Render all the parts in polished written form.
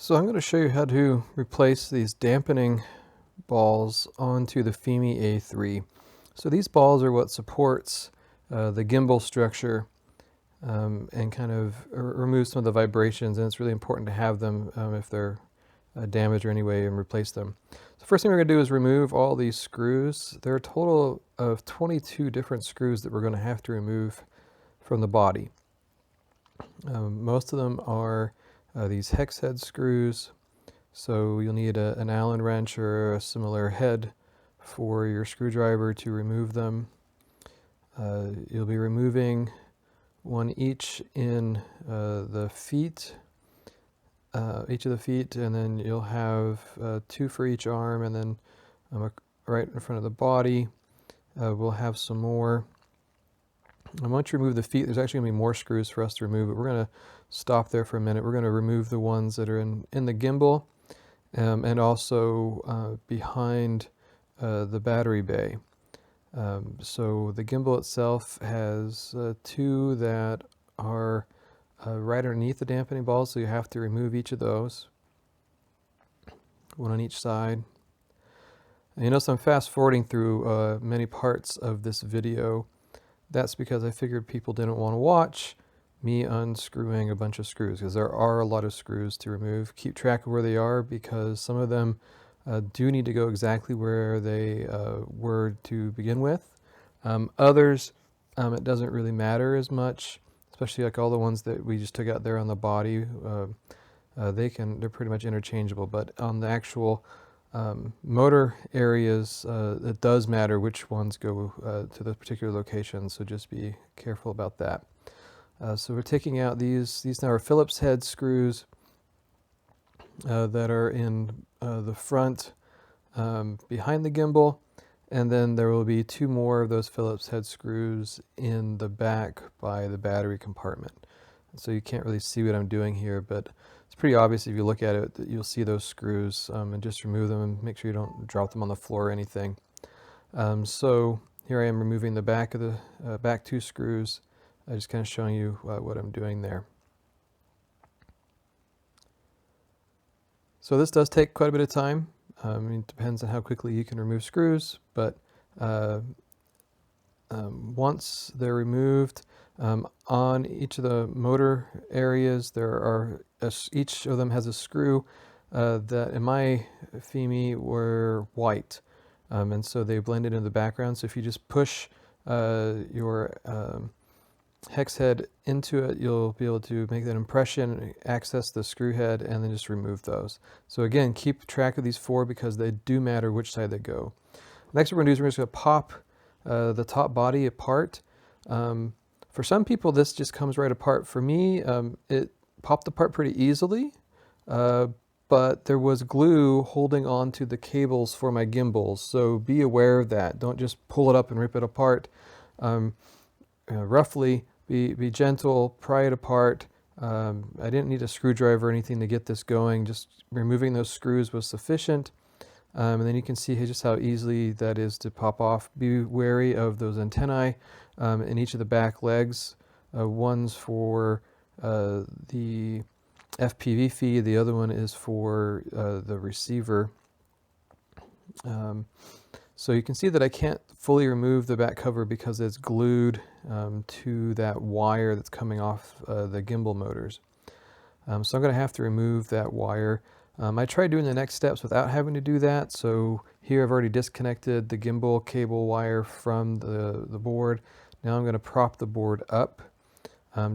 So I'm going to show you how to replace these dampening balls onto the Fimi A3. So these balls are what supports the gimbal structure and kind of remove some of the vibrations, and it's really important to have them if they're damaged or any way, and replace them. So first thing we're going to do is remove all these screws. There are a total of 22 different screws that we're going to have to remove from the body. Most of them are these hex head screws. So you'll need an Allen wrench or a similar head for your screwdriver to remove them. You'll be removing one each in the feet, each of the feet, and then you'll have two for each arm, and then right in front of the body we'll have some more. And once you remove the feet, there's actually going to be more screws for us to remove, but we're going to stop there for a minute. We're going to remove the ones that are in the gimbal and also behind the battery bay. So the gimbal itself has two that are right underneath the dampening balls, so you have to remove each of those, one on each side. And you notice I'm fast forwarding through many parts of this video. That's because I figured people didn't want to watch me unscrewing a bunch of screws, because there are a lot of screws to remove. Keep track of where they are, because some of them do need to go exactly where they were to begin with. Others, it doesn't really matter as much, especially like all the ones that we just took out there on the body. They're pretty much interchangeable, but on the actual motor areas, it does matter which ones go to the particular location, so just be careful about that. So we're taking out these now are Phillips head screws that are in the front behind the gimbal, and then there will be two more of those Phillips head screws in the back by the battery compartment. So you can't really see what I'm doing here, but it's pretty obvious if you look at it that you'll see those screws, and just remove them and make sure you don't drop them on the floor or anything. So here I am removing the back of the back two screws. I'm just kind of showing you what I'm doing there. So this does take quite a bit of time. It depends on how quickly you can remove screws, but once they're removed, on each of the motor areas, there are each of them has a screw that in my Fimi were white, and so they blended into the background. So if you just push your hex head into it, you'll be able to make that impression, access the screw head, and then just remove those. So again, keep track of these four because they do matter which side they go. Next, what we're going to do is we're just going to pop the top body apart. For some people, this just comes right apart. For me, it popped apart pretty easily, but there was glue holding on to the cables for my gimbals, so be aware of that. Don't just pull it up and rip it apart. Roughly, be gentle, pry it apart. I didn't need a screwdriver or anything to get this going. Just removing those screws was sufficient. And then you can see just how easily that is to pop off. Be wary of those antennae in each of the back legs. One's for the FPV feed, the other one is for the receiver. So you can see that I can't fully remove the back cover because it's glued to that wire that's coming off the gimbal motors. So I'm going to have to remove that wire. I tried doing the next steps without having to do that. So here I've already disconnected the gimbal cable wire from the board. Now I'm going to prop the board up.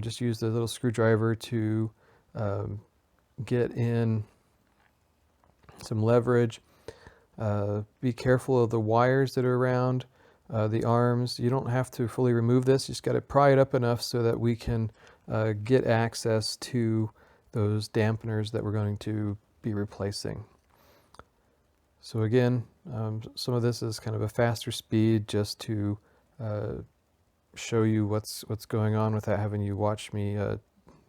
Just use the little screwdriver to get in some leverage. Be careful of the wires that are around the arms. You don't have to fully remove this. You just got to pry it up enough so that we can get access to those dampeners that we're going to be replacing. So again, some of this is kind of a faster speed just to show you what's going on without having you watch me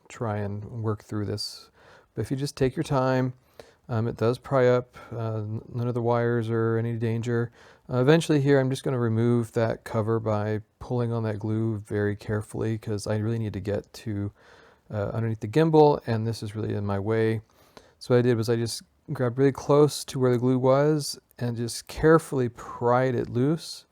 try and work through this. But if you just take your time, it does pry up. None of the wires are any danger. Eventually here I'm just going to remove that cover by pulling on that glue very carefully, because I really need to get to underneath the gimbal, and this is really in my way. So what I did was I just grabbed really close to where the glue was and just carefully pried it loose.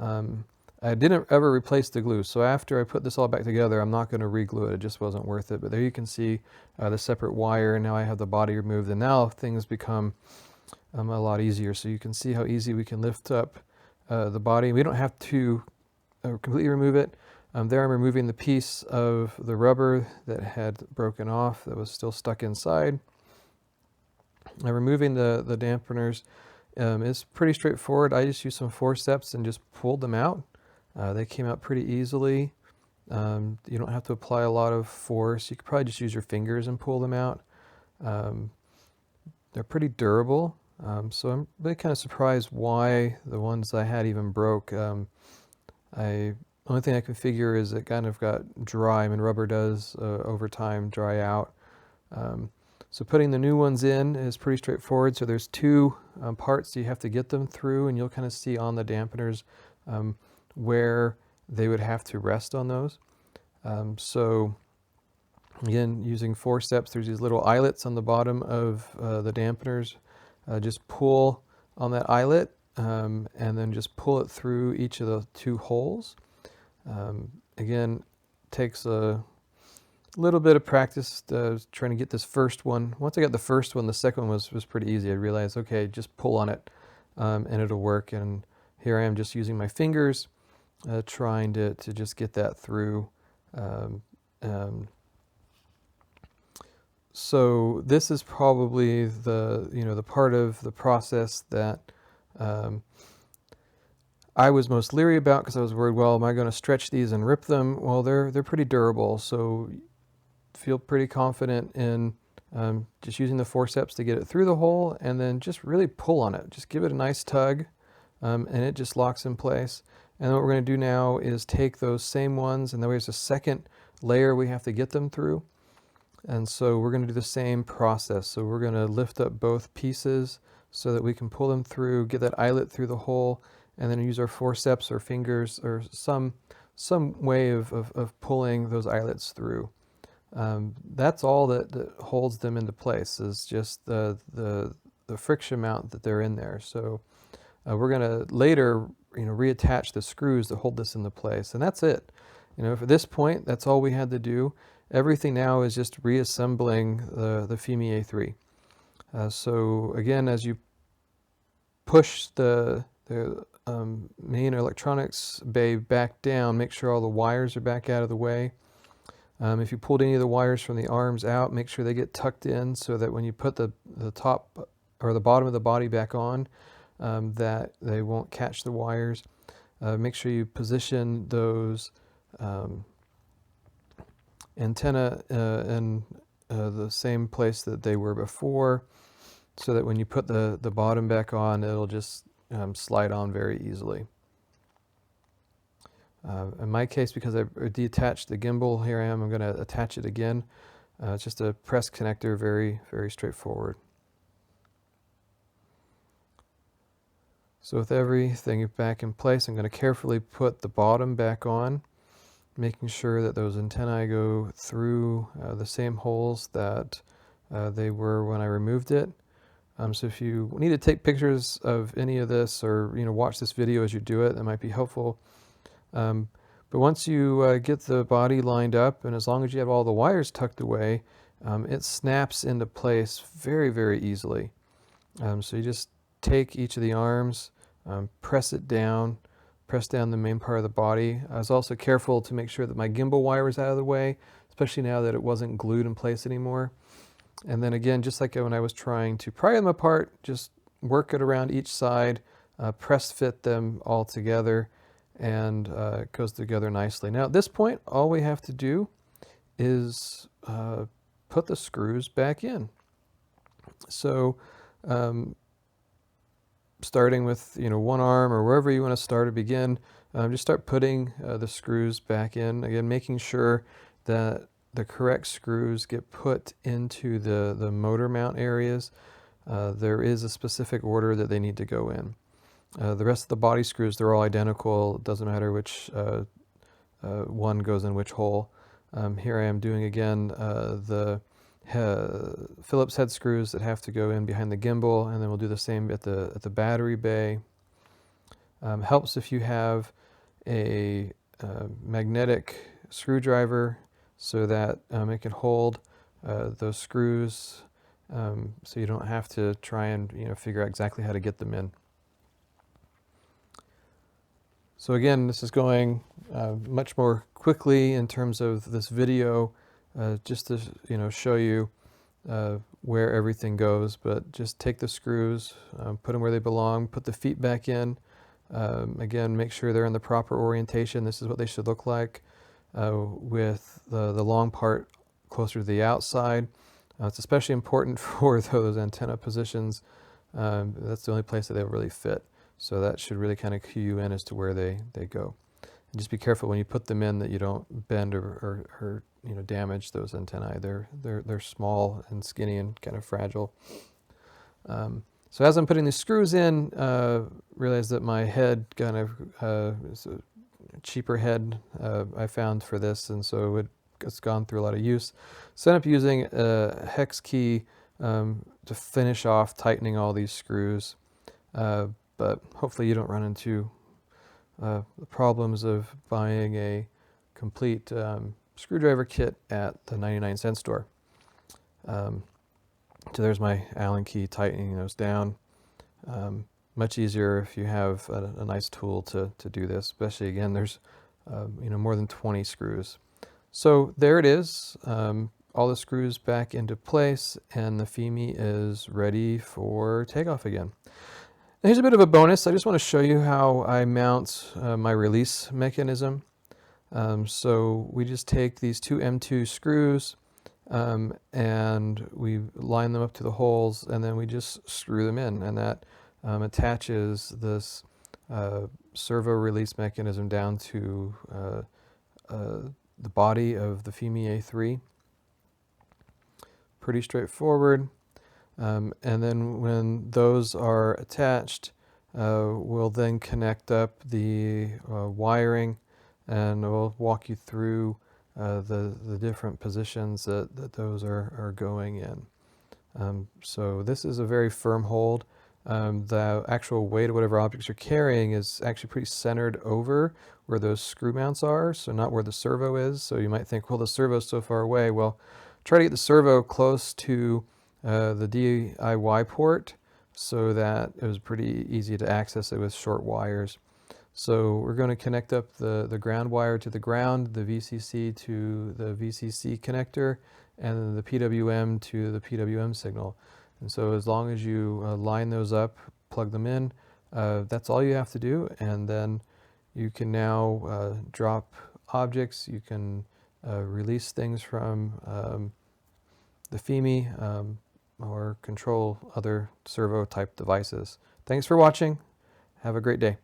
I didn't ever replace the glue, so after I put this all back together, I'm not going to re-glue it. It just wasn't worth it. But there you can see the separate wire, and now I have the body removed, and now things become a lot easier. So you can see how easy we can lift up the body. We don't have to completely remove it. There I'm removing the piece of the rubber that had broken off that was still stuck inside. Removing the dampeners is pretty straightforward. I just used some forceps and just pulled them out. They came out pretty easily. You don't have to apply a lot of force. You could probably just use your fingers and pull them out. They're pretty durable, so I'm really kind of surprised why the ones I had even broke. Only thing I can figure is it kind of got dry. I mean, rubber does over time dry out. So putting the new ones in is pretty straightforward. So there's two parts you have to get them through, and you'll kind of see on the dampeners where they would have to rest on those. So again, using forceps, there's these little eyelets on the bottom of the dampeners. Just pull on that eyelet and then just pull it through each of the two holes. Again, takes a little bit of practice trying to get this first one. Once I got the first one, the second one was pretty easy. I realized, okay, just pull on it and it'll work. And here I am just using my fingers, trying to just get that through. So this is probably the part of the process that I was most leery about, because I was worried, well, am I going to stretch these and rip them? Well, they're pretty durable, so feel pretty confident in just using the forceps to get it through the hole, and then just really pull on it. Just give it a nice tug, and it just locks in place. And what we're going to do now is take those same ones, and then there's a second layer we have to get them through. And so we're going to do the same process. So we're going to lift up both pieces so that we can pull them through, get that eyelet through the hole, and then use our forceps or fingers or some way of pulling those eyelets through. That's all that holds them into place, is just the friction mount that they're in there. So we're going to later reattach the screws that hold this into place, and that's it. For this point, that's all we had to do. Everything now is just reassembling the Fimi A3. So again, as you push the main electronics bay back down, make sure all the wires are back out of the way. If you pulled any of the wires from the arms out, make sure they get tucked in so that when you put the top or the bottom of the body back on, that they won't catch the wires. Make sure you position those antenna in the same place that they were before, so that when you put the bottom back on, it'll just slide on very easily. In my case, because I detached the gimbal, here I am, I'm going to attach it again. It's just a press connector, very, very straightforward. So with everything back in place, I'm going to carefully put the bottom back on, making sure that those antennae go through the same holes that they were when I removed it. So if you need to take pictures of any of this, or watch this video as you do it, that might be helpful. But once you get the body lined up, and as long as you have all the wires tucked away, it snaps into place very, very easily. So you just take each of the arms, press down the main part of the body. I was also careful to make sure that my gimbal wire was out of the way, especially now that it wasn't glued in place anymore. And then again, just like when I was trying to pry them apart, just work it around each side, press fit them all together, and it goes together nicely. Now at this point, all we have to do is put the screws back in. So starting with one arm, or wherever you want to start or begin, just start putting the screws back in. Again, making sure that the correct screws get put into the motor mount areas. There is a specific order that they need to go in. The rest of the body screws, they're all identical. It doesn't matter which one goes in which hole. Here I am doing again the Phillips head screws that have to go in behind the gimbal, and then we'll do the same at the battery bay. Helps if you have a magnetic screwdriver so that it can hold those screws, so you don't have to try and figure out exactly how to get them in. So again, this is going much more quickly in terms of this video, just to show you where everything goes. But just take the screws, put them where they belong, put the feet back in. Again, make sure they're in the proper orientation. This is what they should look like, with the long part closer to the outside. It's especially important for those antenna positions. That's the only place that they'll really fit. So that should really kind of cue you in as to where they go. And just be careful when you put them in that you don't bend or damage those antennae. They're small and skinny and kind of fragile. So as I'm putting these screws in, realize that my head kind of is a cheaper head I found for this, and so it's gone through a lot of use. So I ended up using a hex key to finish off tightening all these screws. But hopefully you don't run into the problems of buying a complete screwdriver kit at the 99-cent store. So there's my Allen key tightening those down. Much easier if you have a nice tool to do this, especially again, there's more than 20 screws. So there it is, all the screws back into place, and the Fimi is ready for takeoff again. Now here's a bit of a bonus. I just want to show you how I mount my release mechanism. So we just take these two M2 screws and we line them up to the holes, and then we just screw them in, and that attaches this servo release mechanism down to the body of the Fimi A3. Pretty straightforward. And then when those are attached, we'll then connect up the wiring, and we'll walk you through the different positions that those are going in. So this is a very firm hold. The actual weight of whatever objects you're carrying is actually pretty centered over where those screw mounts are, so not where the servo is. So you might think, well, the servo's so far away. Well, try to get the servo close to the DIY port so that it was pretty easy to access it with short wires. So we're going to connect up the ground wire to the ground, the VCC to the VCC connector, and then the PWM to the PWM signal. And so as long as you line those up, plug them in, that's all you have to do. And then you can now drop objects, you can release things from the Fimi, or control other servo type devices. Thanks for watching. Have a great day.